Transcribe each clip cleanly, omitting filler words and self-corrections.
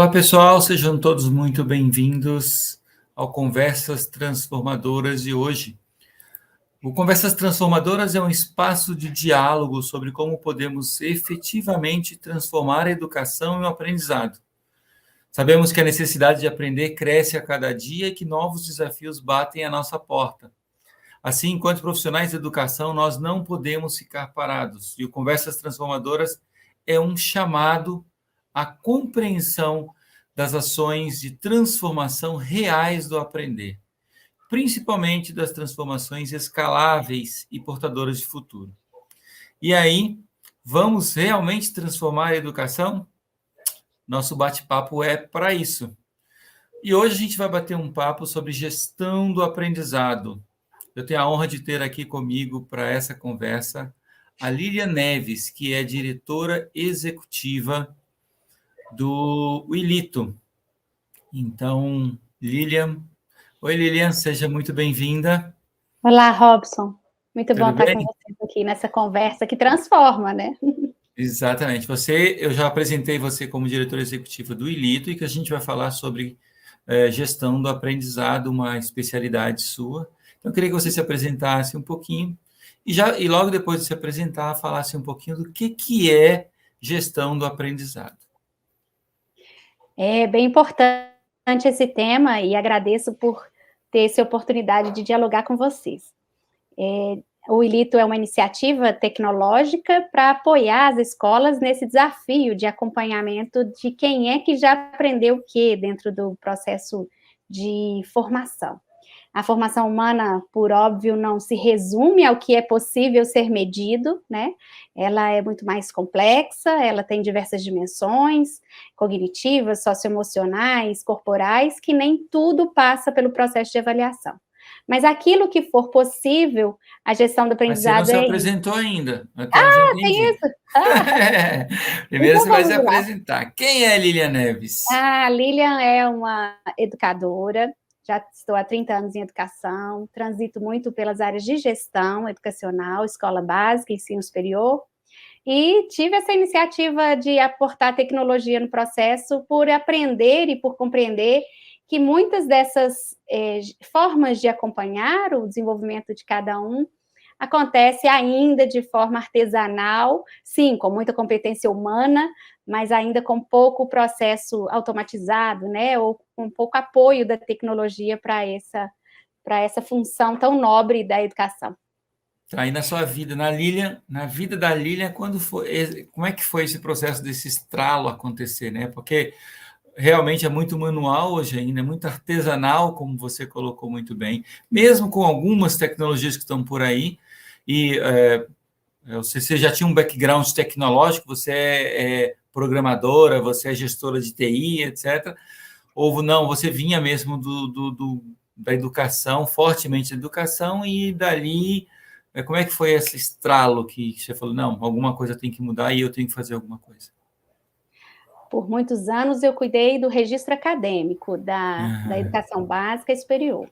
Olá, pessoal, sejam todos muito bem-vindos ao Conversas Transformadoras de hoje. O Conversas Transformadoras é um espaço de diálogo sobre como podemos efetivamente transformar a educação e o aprendizado. Sabemos que a necessidade de aprender cresce a cada dia e que novos desafios batem à nossa porta. Assim, enquanto profissionais de educação, nós não podemos ficar parados. E o Conversas Transformadoras é um chamado à compreensão das ações de transformação reais do aprender, principalmente das transformações escaláveis e portadoras de futuro. E aí, vamos realmente transformar a educação? Nosso bate-papo é para isso. E hoje a gente vai bater um papo sobre gestão do aprendizado. Eu tenho a honra de ter aqui comigo para essa conversa a Lilian Neves, que é diretora executiva do ILITO. Então, Lilian. Oi, Lilian, seja muito bem-vinda. Olá, Robson. Muito Tudo bom estar bem? com vocês aqui nessa conversa que transforma, né? Exatamente. Eu já apresentei você como diretora executiva do ILITO e que a gente vai falar sobre gestão do aprendizado, uma especialidade sua. Então, eu queria que você se apresentasse um pouquinho e logo depois de se apresentar, falasse um pouquinho do que é gestão do aprendizado. É bem importante esse tema e agradeço por ter essa oportunidade de dialogar com vocês. O ILITO é uma iniciativa tecnológica para apoiar as escolas nesse desafio de acompanhamento de quem é que já aprendeu o quê dentro do processo de formação. A formação humana, por óbvio, não se resume ao que é possível ser medido, né? Ela é muito mais complexa, ela tem diversas dimensões, cognitivas, socioemocionais, corporais, que nem tudo passa pelo processo de avaliação. Mas aquilo que for possível, a gestão do aprendizado Mas você não se é apresentou ainda, até onde eu tem entendi. isso? Ah, Primeiro então você vai se vamos lá. apresentar. Quem é Lilian Neves? A Lilian é uma educadora, já estou há 30 anos em educação, transito muito pelas áreas de gestão educacional, escola básica, ensino superior, e tive essa iniciativa de aportar tecnologia no processo por aprender e por compreender que muitas dessas formas de acompanhar o desenvolvimento de cada um acontece ainda de forma artesanal, sim, com muita competência humana, mas ainda com pouco processo automatizado, né, ou com pouco apoio da tecnologia para essa função tão nobre da educação. Tá aí na sua vida, na vida da Lilian, como é que foi esse processo desse estralo acontecer, né? Porque realmente é muito manual hoje ainda, é muito artesanal, como você colocou muito bem, mesmo com algumas tecnologias que estão por aí, e você já tinha um background tecnológico, você é programadora, você é gestora de TI, etc. Ou não, você vinha mesmo da educação, fortemente da educação, e dali, como é que foi esse estralo que você falou, não, alguma coisa tem que mudar e eu tenho que fazer alguma coisa? Por muitos anos eu cuidei do registro acadêmico da Uhum. educação básica e superior.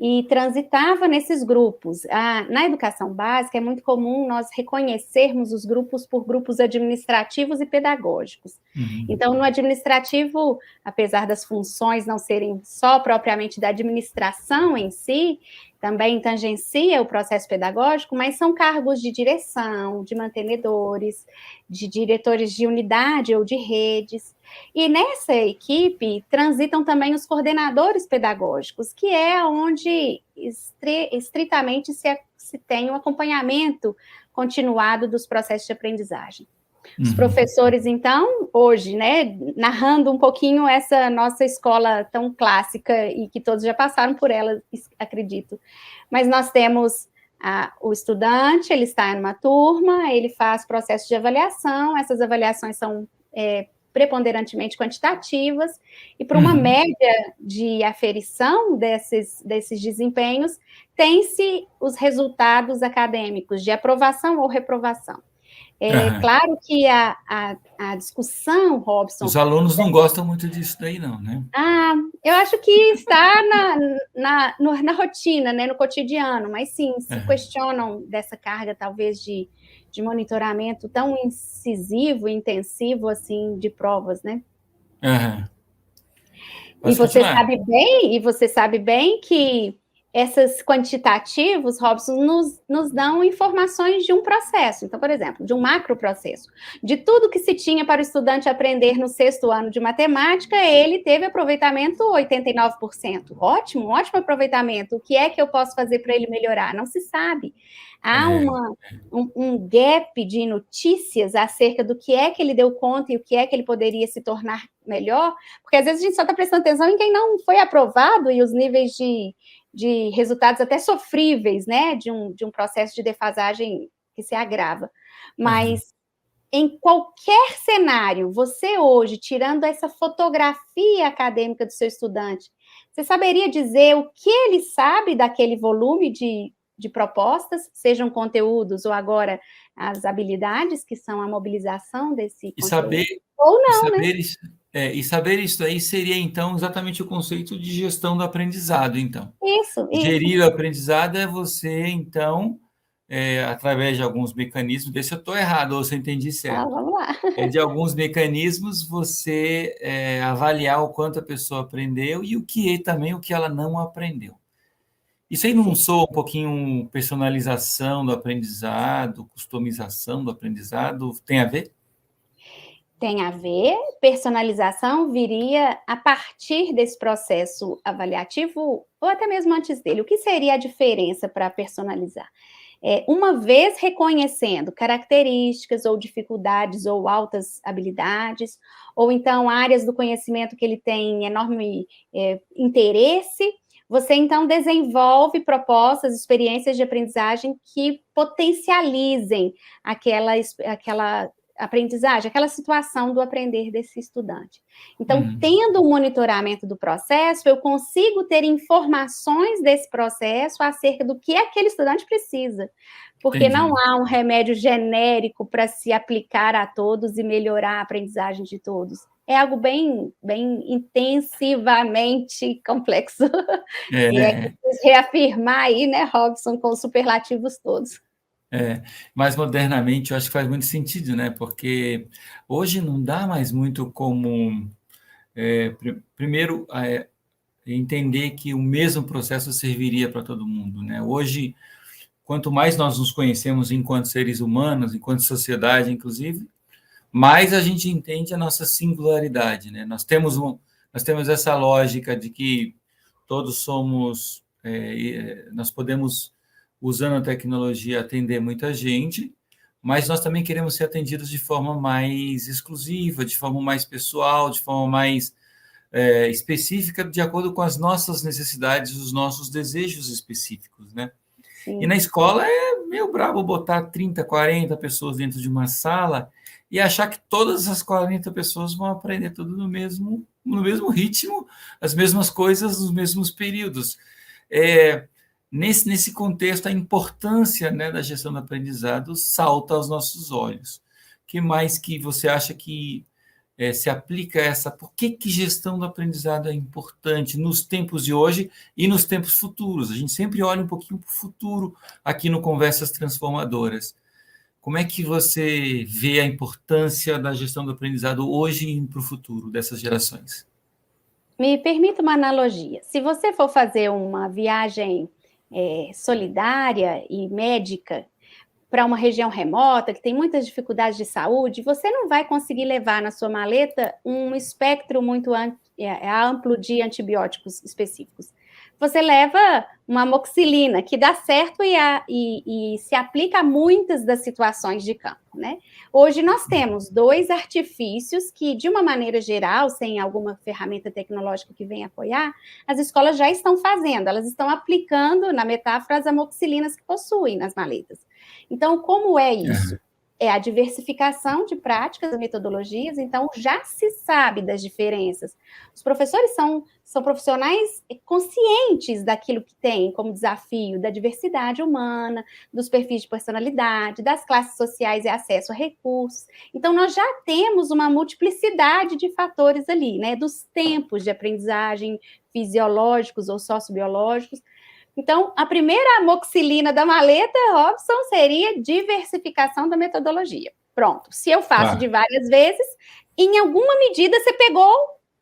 E transitava nesses grupos. Na educação básica é muito comum nós reconhecermos os grupos por grupos administrativos e pedagógicos. Uhum. Então, no administrativo, apesar das funções não serem só propriamente da administração em si, também tangencia o processo pedagógico, mas são cargos de direção, de mantenedores, de diretores de unidade ou de redes. E nessa equipe transitam também os coordenadores pedagógicos, que é onde estritamente se tem um acompanhamento continuado dos processos de aprendizagem. Os professores, então, hoje, né, narrando um pouquinho essa nossa escola tão clássica e que todos já passaram por ela, acredito. Mas nós temos o estudante, ele está em uma turma, ele faz processo de avaliação, essas avaliações são preponderantemente quantitativas, e para uma média de aferição desses desempenhos, tem-se os resultados acadêmicos de aprovação ou reprovação. Claro que a discussão, Robson... Os alunos não gostam muito disso daí, não, né? Eu acho que está na rotina, né, no cotidiano, mas sim, se questionam dessa carga, talvez, de monitoramento tão incisivo e intensivo, assim, de provas, né? Pode continuar. E você sabe bem que esses quantitativos, Robson, nos dão informações de um processo. Então, por exemplo, de um macro processo. De tudo que se tinha para o estudante aprender no 6º ano de matemática, ele teve aproveitamento 89%. Ótimo, um ótimo aproveitamento. O que é que eu posso fazer para ele melhorar? Não se sabe. Há um gap de notícias acerca do que é que ele deu conta e o que é que ele poderia se tornar melhor, porque às vezes a gente só está prestando atenção em quem não foi aprovado e os níveis de resultados até sofríveis, né, de um processo de defasagem que se agrava. Mas em qualquer cenário, você hoje, tirando essa fotografia acadêmica do seu estudante, você saberia dizer o que ele sabe daquele volume de propostas, sejam conteúdos ou agora as habilidades, que são a mobilização desse conteúdo, ou não, né? E saber isso aí seria, então, exatamente o conceito de gestão do aprendizado, então. Isso. Gerir o aprendizado é você, então, através de alguns mecanismos, vê se eu estou errado ou se eu entendi certo. Vamos lá. De alguns mecanismos, você avaliar o quanto a pessoa aprendeu e o que ela não aprendeu. Isso aí não soa um pouquinho personalização do aprendizado, customização do aprendizado? Tem a ver? Tem a ver. Personalização viria a partir desse processo avaliativo ou até mesmo antes dele. O que seria a diferença para personalizar? Uma vez reconhecendo características ou dificuldades ou altas habilidades, ou então áreas do conhecimento que ele tem enorme interesse, você então desenvolve propostas, experiências de aprendizagem que potencializem aquela aprendizagem, aquela situação do aprender desse estudante. Então, tendo o monitoramento do processo, eu consigo ter informações desse processo acerca do que aquele estudante precisa, porque Entendi. Não há um remédio genérico para se aplicar a todos e melhorar a aprendizagem de todos. É algo bem intensivamente complexo. E reafirmar aí, né, Robson, com os superlativos todos. Mas modernamente eu acho que faz muito sentido, né? Porque hoje não dá mais muito como, primeiro, entender que o mesmo processo serviria para todo mundo, né? Hoje, quanto mais nós nos conhecemos enquanto seres humanos, enquanto sociedade, inclusive, mais a gente entende a nossa singularidade, né? Nós temos essa lógica de que todos somos, nós podemos, usando a tecnologia, atender muita gente, mas nós também queremos ser atendidos de forma mais exclusiva, de forma mais pessoal, de forma mais específica, de acordo com as nossas necessidades, os nossos desejos específicos, né? Sim. E na escola é meio brabo botar 30, 40 pessoas dentro de uma sala e achar que todas as 40 pessoas vão aprender tudo no mesmo ritmo, as mesmas coisas nos mesmos períodos. Nesse contexto, a importância, né, da gestão do aprendizado salta aos nossos olhos. O que mais que você acha que se aplica a essa? Por que gestão do aprendizado é importante nos tempos de hoje e nos tempos futuros? A gente sempre olha um pouquinho para o futuro aqui no Conversas Transformadoras. Como é que você vê a importância da gestão do aprendizado hoje e para o futuro dessas gerações? Me permita uma analogia. Se você for fazer uma viagem solidária e médica para uma região remota, que tem muitas dificuldades de saúde, você não vai conseguir levar na sua maleta um espectro muito amplo de antibióticos específicos. Você leva uma amoxicilina, que dá certo e se aplica a muitas das situações de campo, né? Hoje nós temos 2 artifícios que, de uma maneira geral, sem alguma ferramenta tecnológica que venha apoiar, as escolas já estão fazendo, elas estão aplicando, na metáfora, as amoxicilinas que possuem nas maletas. Então, como é isso? É a diversificação de práticas e metodologias, então já se sabe das diferenças. Os professores são profissionais conscientes daquilo que tem como desafio, da diversidade humana, dos perfis de personalidade, das classes sociais e acesso a recursos. Então, nós já temos uma multiplicidade de fatores ali, né? Dos tempos de aprendizagem fisiológicos ou sociobiológicos. Então, a primeira amoxicilina da maleta, Robson, seria diversificação da metodologia. Pronto. Se eu faço de várias vezes, em alguma medida você pegou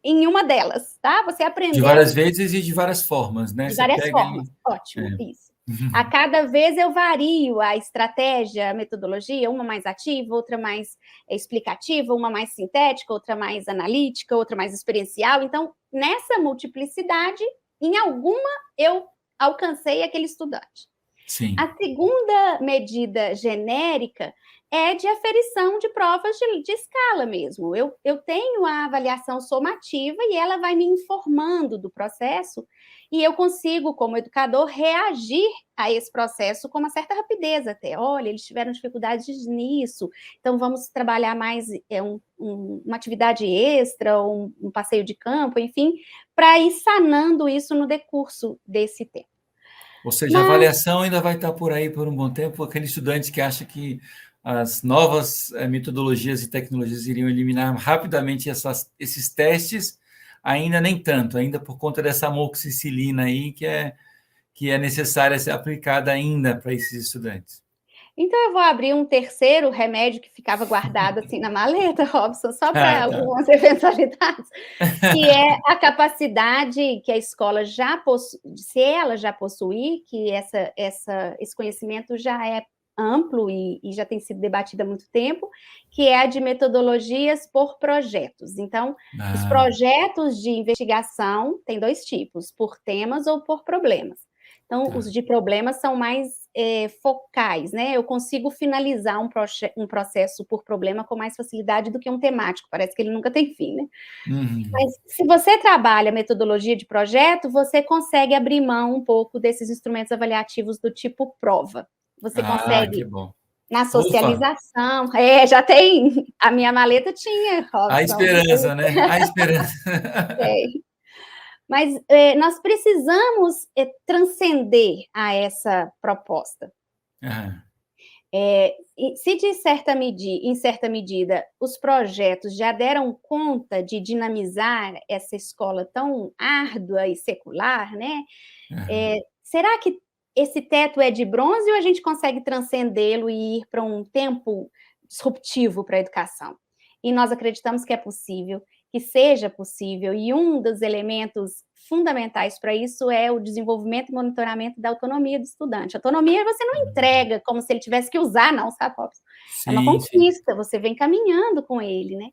em uma delas, tá? Você De aprendeu várias vezes e de várias formas, né? de Você várias pega formas. ali. Ótimo, É. isso. A cada vez eu vario a estratégia, a metodologia, uma mais ativa, outra mais explicativa, uma mais sintética, outra mais analítica, outra mais experiencial. Então, nessa multiplicidade, em alguma eu alcancei aquele estudante. Sim. A segunda medida genérica é de aferição de provas de escala mesmo. Eu tenho a avaliação somativa e ela vai me informando do processo e eu consigo, como educador, reagir a esse processo com uma certa rapidez até. Olha, eles tiveram dificuldades nisso, então vamos trabalhar mais uma atividade extra, um passeio de campo, enfim, para ir sanando isso no decurso desse tempo. Ou seja, a avaliação ainda vai estar por aí por um bom tempo, aquele estudante que acha que as novas metodologias e tecnologias iriam eliminar rapidamente esses testes, ainda nem tanto, ainda por conta dessa amoxicilina aí que é necessária ser aplicada ainda para esses estudantes. Então, eu vou abrir um terceiro remédio que ficava guardado assim na maleta, Robson, só para algumas eventualidades, que é a capacidade que a escola já possui, se ela já possuir, que esse conhecimento já é amplo e já tem sido debatido há muito tempo, que é a de metodologias por projetos. Então, os projetos de investigação têm dois tipos, por temas ou por problemas. Então, os de problemas são mais focais, né? Eu consigo finalizar um processo por problema com mais facilidade do que um temático, parece que ele nunca tem fim, né? Mas se você trabalha metodologia de projeto, você consegue abrir mão um pouco desses instrumentos avaliativos do tipo prova. Você consegue, que bom. na socialização, já tem, a minha maleta tinha, Robson. A esperança, né? A esperança. Mas nós precisamos transcender a essa proposta. Se em certa medida os projetos já deram conta de dinamizar essa escola tão árdua e secular, né? Será que esse teto é de bronze ou a gente consegue transcendê-lo e ir para um tempo disruptivo para a educação? E nós acreditamos que é possível, que seja possível, e um dos elementos fundamentais para isso é o desenvolvimento e monitoramento da autonomia do estudante. Autonomia você não entrega como se ele tivesse que usar, não, sabe, Robson? É uma conquista, você vem caminhando com ele, né?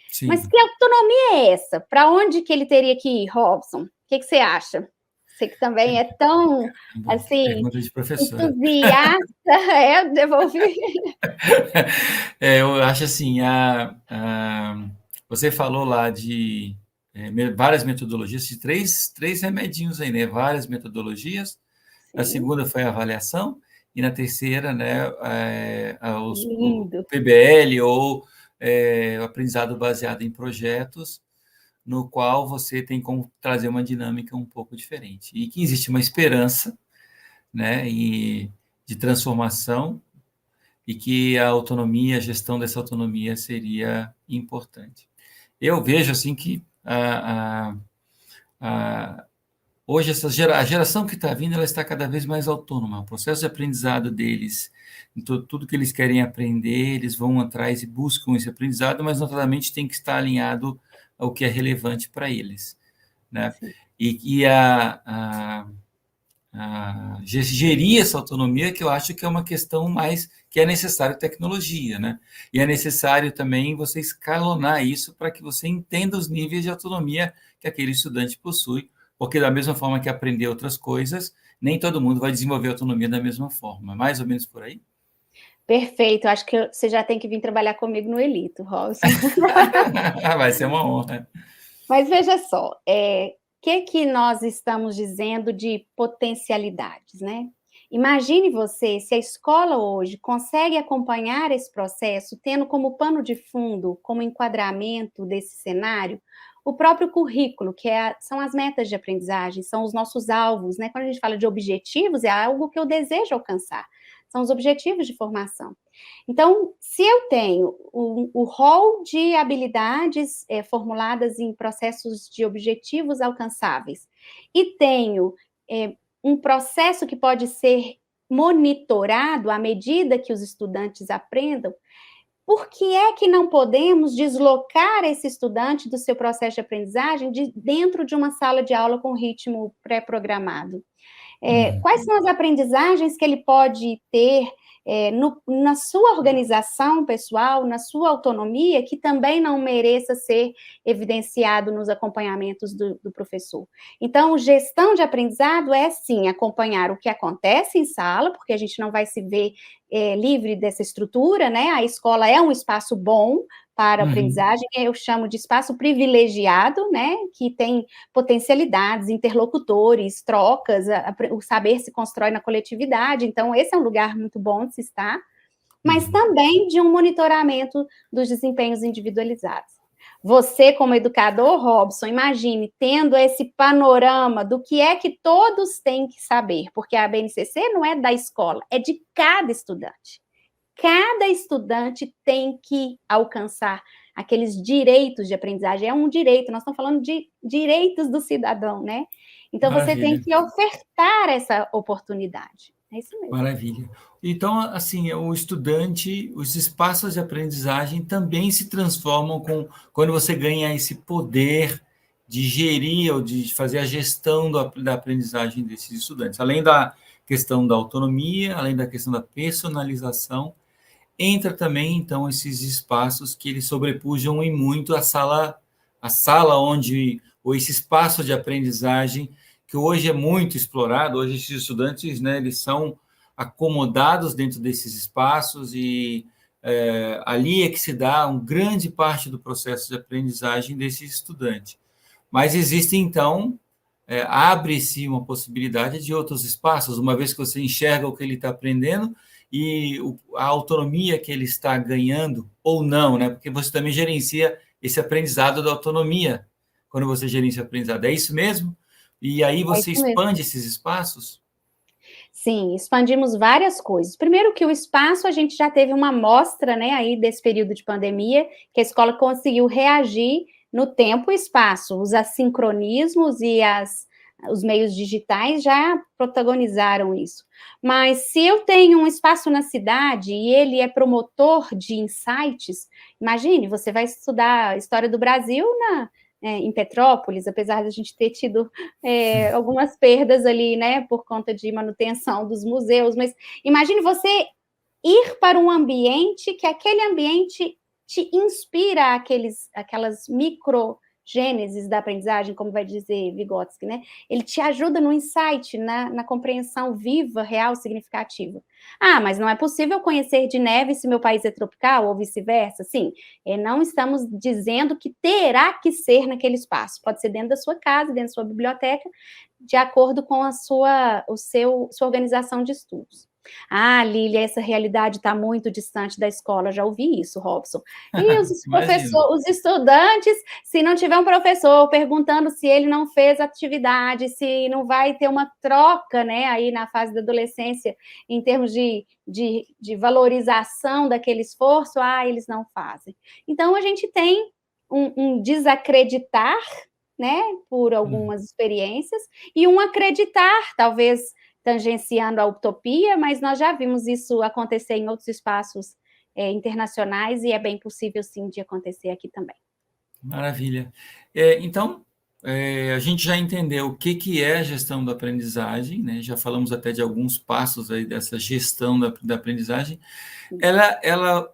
Sim. Mas que autonomia é essa? Para onde que ele teria que ir, Robson? O que você acha? Você que também é tão, assim, entusiasta, eu devolvi. Eu acho assim, você falou lá de várias metodologias, de três remedinhos aí, né? Várias metodologias. Sim. A segunda foi a avaliação, e na terceira, né, o PBL, ou o aprendizado baseado em projetos, no qual você tem como trazer uma dinâmica um pouco diferente. E que existe uma esperança, né, de transformação, e que a autonomia, a gestão dessa autonomia seria importante. Eu vejo assim que hoje a geração que está vindo, ela está cada vez mais autônoma. O processo de aprendizado deles, tudo que eles querem aprender, eles vão atrás e buscam esse aprendizado, mas notadamente tem que estar alinhado ao que é relevante para eles, né? E gerir essa autonomia, que eu acho que é uma questão mais que é necessário tecnologia, né? E é necessário também você escalonar isso para que você entenda os níveis de autonomia que aquele estudante possui, porque da mesma forma que aprender outras coisas, nem todo mundo vai desenvolver autonomia da mesma forma. Mais ou menos por aí? Perfeito, acho que você já tem que vir trabalhar comigo no Elito, Robson. Vai ser uma honra. Mas veja só, que nós estamos dizendo de potencialidades, né? Imagine você se a escola hoje consegue acompanhar esse processo, tendo como pano de fundo, como enquadramento desse cenário, o próprio currículo, que são as metas de aprendizagem, são os nossos alvos, né? Quando a gente fala de objetivos, é algo que eu desejo alcançar, são os objetivos de formação. Então, se eu tenho o rol de habilidades formuladas em processos de objetivos alcançáveis e tenho um processo que pode ser monitorado à medida que os estudantes aprendam, por que é que não podemos deslocar esse estudante do seu processo de aprendizagem dentro de uma sala de aula com ritmo pré-programado? Quais são as aprendizagens que ele pode ter na sua organização pessoal, na sua autonomia, que também não mereça ser evidenciado nos acompanhamentos do professor? Então, gestão de aprendizado é, sim, acompanhar o que acontece em sala, porque a gente não vai se ver livre dessa estrutura, né? A escola é um espaço bom para aprendizagem, eu chamo de espaço privilegiado, né, que tem potencialidades, interlocutores, trocas, o saber se constrói na coletividade, então esse é um lugar muito bom de se estar, mas também de um monitoramento dos desempenhos individualizados. Você, como educador, Robson, imagine tendo esse panorama do que é que todos têm que saber, porque a BNCC não é da escola, é de cada estudante. Cada estudante tem que alcançar aqueles direitos de aprendizagem. É um direito, nós estamos falando de direitos do cidadão, né? Então, você tem que ofertar essa oportunidade. É isso mesmo. Maravilha. Então, assim, o estudante, os espaços de aprendizagem também se transformam quando você ganha esse poder de gerir ou de fazer a gestão da aprendizagem desses estudantes. Além da questão da autonomia, além da questão da personalização, entra também, então, esses espaços que eles sobrepujam em muito a sala onde, ou esse espaço de aprendizagem, que hoje é muito explorado. Hoje esses estudantes, né, eles são acomodados dentro desses espaços e ali é que se dá uma grande parte do processo de aprendizagem desse estudante. Mas existe, então, abre-se uma possibilidade de outros espaços, uma vez que você enxerga o que ele está aprendendo e a autonomia que ele está ganhando, ou não, né? Porque você também gerencia esse aprendizado da autonomia, quando você gerencia o aprendizado. É isso mesmo? E aí você expande esses espaços? Sim, expandimos várias coisas. Primeiro que o espaço, a gente já teve uma amostra, né, aí desse período de pandemia, que a escola conseguiu reagir no tempo e espaço. Os assincronismos e os meios digitais já protagonizaram isso. Mas se eu tenho um espaço na cidade e ele é promotor de insights, imagine, você vai estudar a história do Brasil em Petrópolis, apesar de a gente ter tido algumas perdas ali, né, por conta de manutenção dos museus, mas imagine você ir para um ambiente que aquele ambiente te inspira aquelas microgêneses da aprendizagem, como vai dizer Vygotsky, né? Ele te ajuda no insight, na compreensão viva, real, significativa. Ah, mas não é possível conhecer de neve se meu país é tropical, ou vice-versa? Sim, não estamos dizendo que terá que ser naquele espaço. Pode ser dentro da sua casa, dentro da sua biblioteca, de acordo com a sua organização de estudos. Ah, Lília, essa realidade está muito distante da escola, já ouvi isso, Robson. E os estudantes, se não tiver um professor perguntando se ele não fez atividade, se não vai ter uma troca, né, aí na fase da adolescência, em termos de valorização daquele esforço, eles não fazem. Então, a gente tem um desacreditar, né, por algumas experiências, e um acreditar, talvez tangenciando a utopia, mas nós já vimos isso acontecer em outros espaços internacionais e é bem possível, sim, de acontecer aqui também. Maravilha. Então, a gente já entendeu o que é a gestão da aprendizagem, né? Já falamos até de alguns passos aí dessa gestão da aprendizagem. Ela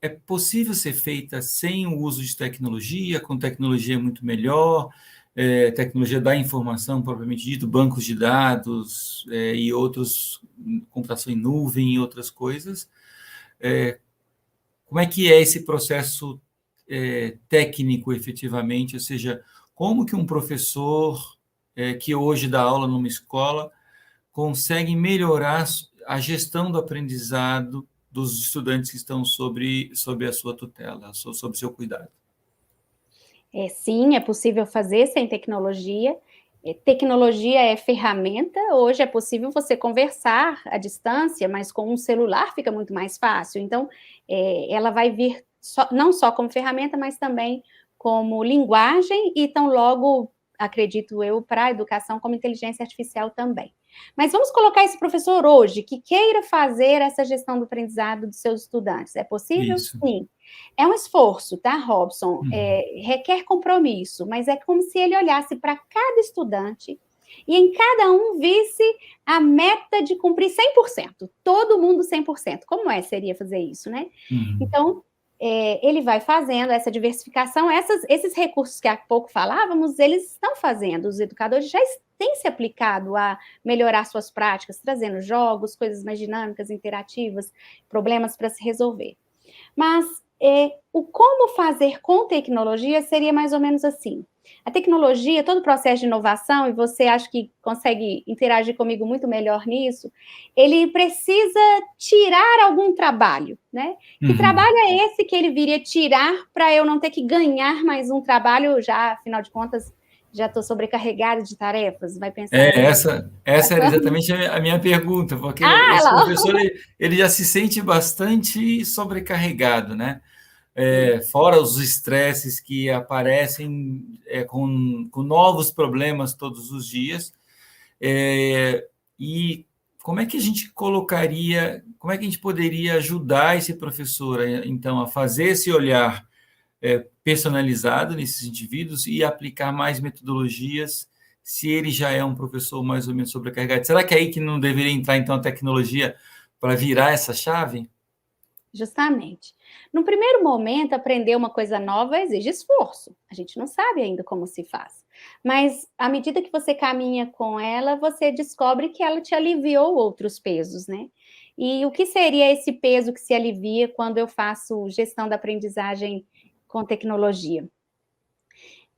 é possível ser feita sem o uso de tecnologia, com tecnologia muito melhor, tecnologia da informação propriamente dito, bancos de dados e outros, computação em nuvem e outras coisas. Como é que é esse processo técnico, efetivamente? Ou seja, como que um professor que hoje dá aula numa escola consegue melhorar a gestão do aprendizado dos estudantes que estão sob a sua tutela, sob o seu cuidado? Sim, é possível fazer sem tecnologia. Tecnologia é ferramenta. Hoje é possível você conversar à distância, mas com um celular fica muito mais fácil. Então, ela vai vir não só como ferramenta, mas também como linguagem, e tão logo acredito eu, para a educação como inteligência artificial também. Mas vamos colocar esse professor hoje, que queira fazer essa gestão do aprendizado dos seus estudantes. É possível? Isso. Sim. É um esforço, tá, Robson? Requer compromisso, mas é como se ele olhasse para cada estudante e em cada um visse a meta de cumprir 100%. Todo mundo 100%. Como seria fazer isso, né? Então, ele vai fazendo essa diversificação, esses recursos que há pouco falávamos, eles estão fazendo, os educadores já têm se aplicado a melhorar suas práticas, trazendo jogos, coisas mais dinâmicas, interativas, problemas para se resolver. Mas o como fazer com tecnologia seria mais ou menos assim. A tecnologia, todo o processo de inovação, e você acha que consegue interagir comigo muito melhor nisso, ele precisa tirar algum trabalho, né? Que trabalho é esse que ele viria tirar para eu não ter que ganhar mais um trabalho, já, afinal de contas, já estou sobrecarregada de tarefas? Vai pensar... Essa era exatamente a minha pergunta, porque esse professor ele já se sente bastante sobrecarregado, né? Fora os estresses que aparecem com novos problemas todos os dias. E como é que a gente como é que a gente poderia ajudar esse professor, então, a fazer esse olhar personalizado nesses indivíduos e aplicar mais metodologias, se ele já é um professor mais ou menos sobrecarregado? Será que é aí que não deveria entrar, então, a tecnologia para virar essa chave? Justamente. No primeiro momento, aprender uma coisa nova exige esforço. A gente não sabe ainda como se faz. Mas, à medida que você caminha com ela, você descobre que ela te aliviou outros pesos, né? E o que seria esse peso que se alivia quando eu faço gestão da aprendizagem com tecnologia?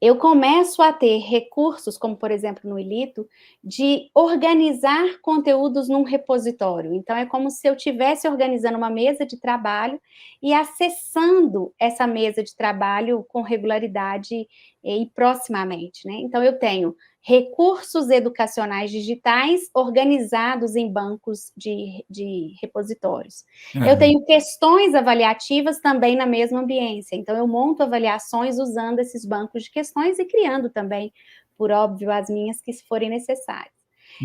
Eu começo a ter recursos, como, por exemplo, no Ilito, de organizar conteúdos num repositório. Então, é como se eu estivesse organizando uma mesa de trabalho e acessando essa mesa de trabalho com regularidade e proximamente, né? Então, eu tenho recursos educacionais digitais organizados em bancos de repositórios. Eu tenho questões avaliativas também na mesma ambiência. Então, eu monto avaliações usando esses bancos de questões e criando também, por óbvio, as minhas que forem necessárias.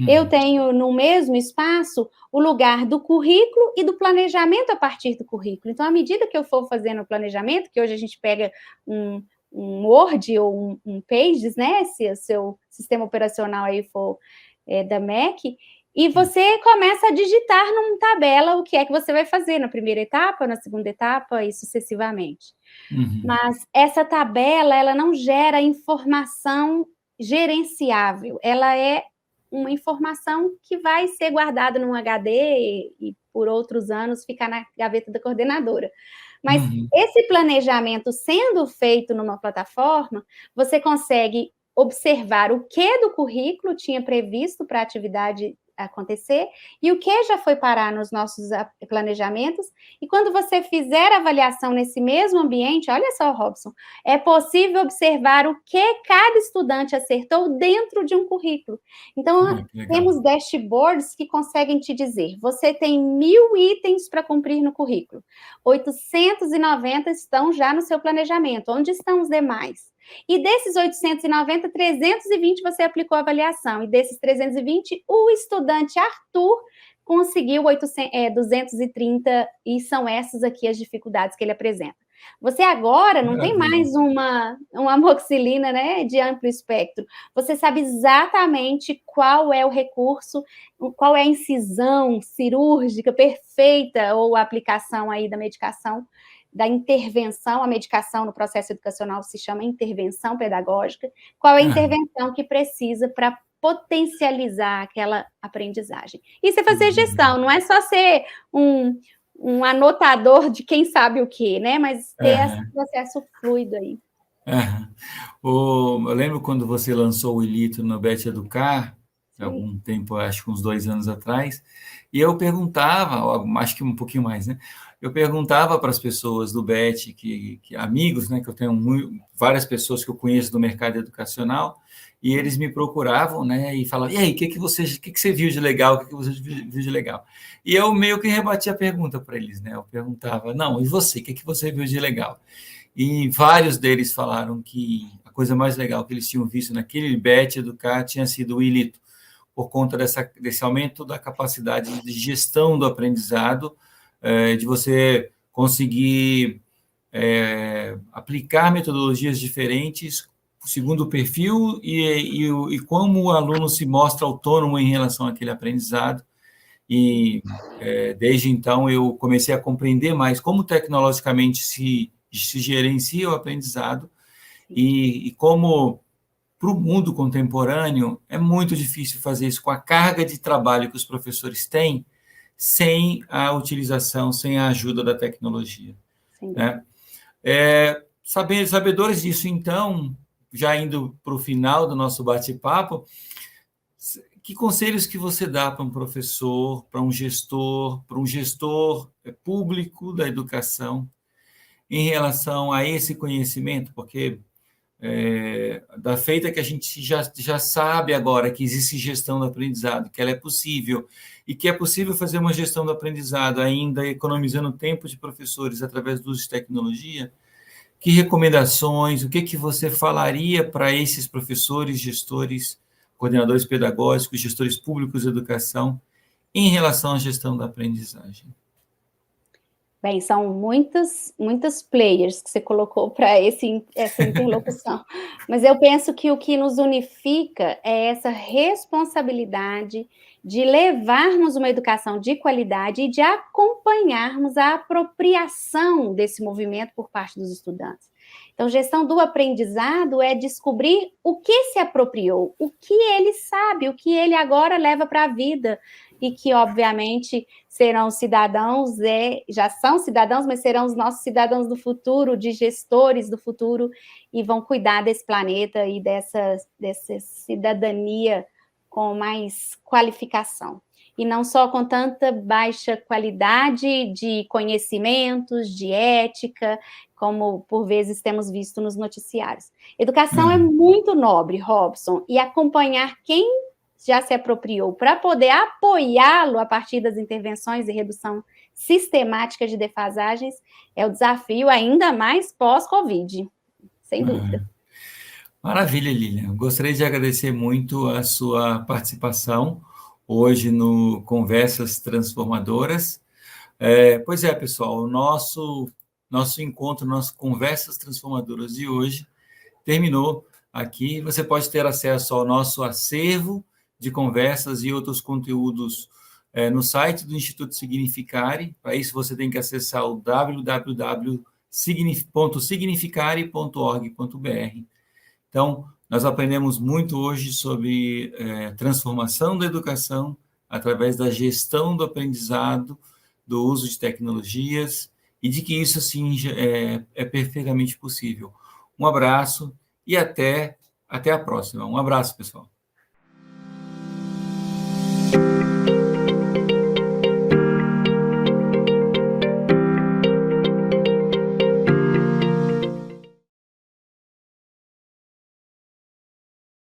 Eu tenho no mesmo espaço o lugar do currículo e do planejamento a partir do currículo. Então, à medida que eu for fazendo o planejamento, que hoje a gente pega um Word ou um Pages, né? Se o seu sistema operacional aí for da Mac, e você começa a digitar numa tabela o que é que você vai fazer na primeira etapa, na segunda etapa e sucessivamente. Mas essa tabela, ela não gera informação gerenciável, ela é uma informação que vai ser guardada num HD e por outros anos ficar na gaveta da coordenadora. Mas esse planejamento sendo feito numa plataforma, você consegue observar o que do currículo tinha previsto para a atividade acontecer e o que já foi parar nos nossos planejamentos. E quando você fizer a avaliação nesse mesmo ambiente, olha só, Robson, é possível observar o que cada estudante acertou dentro de um currículo. Então, temos dashboards que conseguem te dizer, você tem 1.000 itens para cumprir no currículo, 890 estão já no seu planejamento, onde estão os demais? E desses 890, 320 você aplicou a avaliação, e desses 320, o estudante Arthur conseguiu 230, e são essas aqui as dificuldades que ele apresenta. Você agora não tem mais uma amoxicilina, né, de amplo espectro. Você sabe exatamente qual é o recurso, qual é a incisão cirúrgica perfeita, ou a aplicação aí da medicação, da intervenção. A medicação no processo educacional se chama intervenção pedagógica. Qual é a intervenção que precisa para potencializar aquela aprendizagem? Isso é fazer gestão, não é só ser um anotador de quem sabe o quê, né? Mas ter esse processo fluido aí. Eu lembro quando você lançou o Ilito no Bet Educar, há algum tempo, acho que uns 2 anos atrás, e eu perguntava, acho que um pouquinho mais, né? Eu perguntava para as pessoas do Bet, que amigos, né? Que eu tenho várias pessoas que eu conheço do mercado educacional, e eles me procuravam, né? E falavam, e aí, o que você viu de legal? O que você viu de legal? E eu meio que rebati a pergunta para eles, né? Eu perguntava, não, e você? O que você viu de legal? E vários deles falaram que a coisa mais legal que eles tinham visto naquele Bet Educar tinha sido o ILITO, por conta desse aumento da capacidade de gestão do aprendizado, de você conseguir aplicar metodologias diferentes segundo o perfil e como o aluno se mostra autônomo em relação àquele aprendizado. E desde então eu comecei a compreender mais como tecnologicamente se gerencia o aprendizado e como, para o mundo contemporâneo, é muito difícil fazer isso com a carga de trabalho que os professores têm sem a utilização, sem a ajuda da tecnologia. Né? Sabedores disso, então, já indo para o final do nosso bate-papo, que conselhos que você dá para um professor, para um gestor público da educação em relação a esse conhecimento? Porque da feita que a gente já sabe agora que existe gestão do aprendizado, que ela é possível, e que é possível fazer uma gestão do aprendizado ainda economizando tempo de professores através do uso de tecnologia, que recomendações, o que você falaria para esses professores, gestores, coordenadores pedagógicos, gestores públicos de educação, em relação à gestão da aprendizagem? Bem, são muitas players que você colocou para essa interlocução, mas eu penso que o que nos unifica é essa responsabilidade de levarmos uma educação de qualidade e de acompanharmos a apropriação desse movimento por parte dos estudantes. Então, gestão do aprendizado é descobrir o que se apropriou, o que ele sabe, o que ele agora leva para a vida, e que, obviamente, serão cidadãos, já são cidadãos, mas serão os nossos cidadãos do futuro, de gestores do futuro, e vão cuidar desse planeta e dessa cidadania com mais qualificação. E não só com tanta baixa qualidade de conhecimentos, de ética, como por vezes temos visto nos noticiários. Educação é muito nobre, Robson, e acompanhar quem já se apropriou para poder apoiá-lo a partir das intervenções de redução sistemática de defasagens é o desafio ainda mais pós-Covid, sem dúvida. Maravilha, Lilian. Gostaria de agradecer muito a sua participação hoje no Conversas Transformadoras. Pois é, pessoal, o nosso encontro, nosso Conversas Transformadoras de hoje terminou aqui. Você pode ter acesso ao nosso acervo de conversas e outros conteúdos no site do Instituto Significare. Para isso, você tem que acessar o www.significare.org.br. Então, nós aprendemos muito hoje sobre transformação da educação através da gestão do aprendizado, do uso de tecnologias, e de que isso, sim, é perfeitamente possível. Um abraço e até a próxima. Um abraço, pessoal.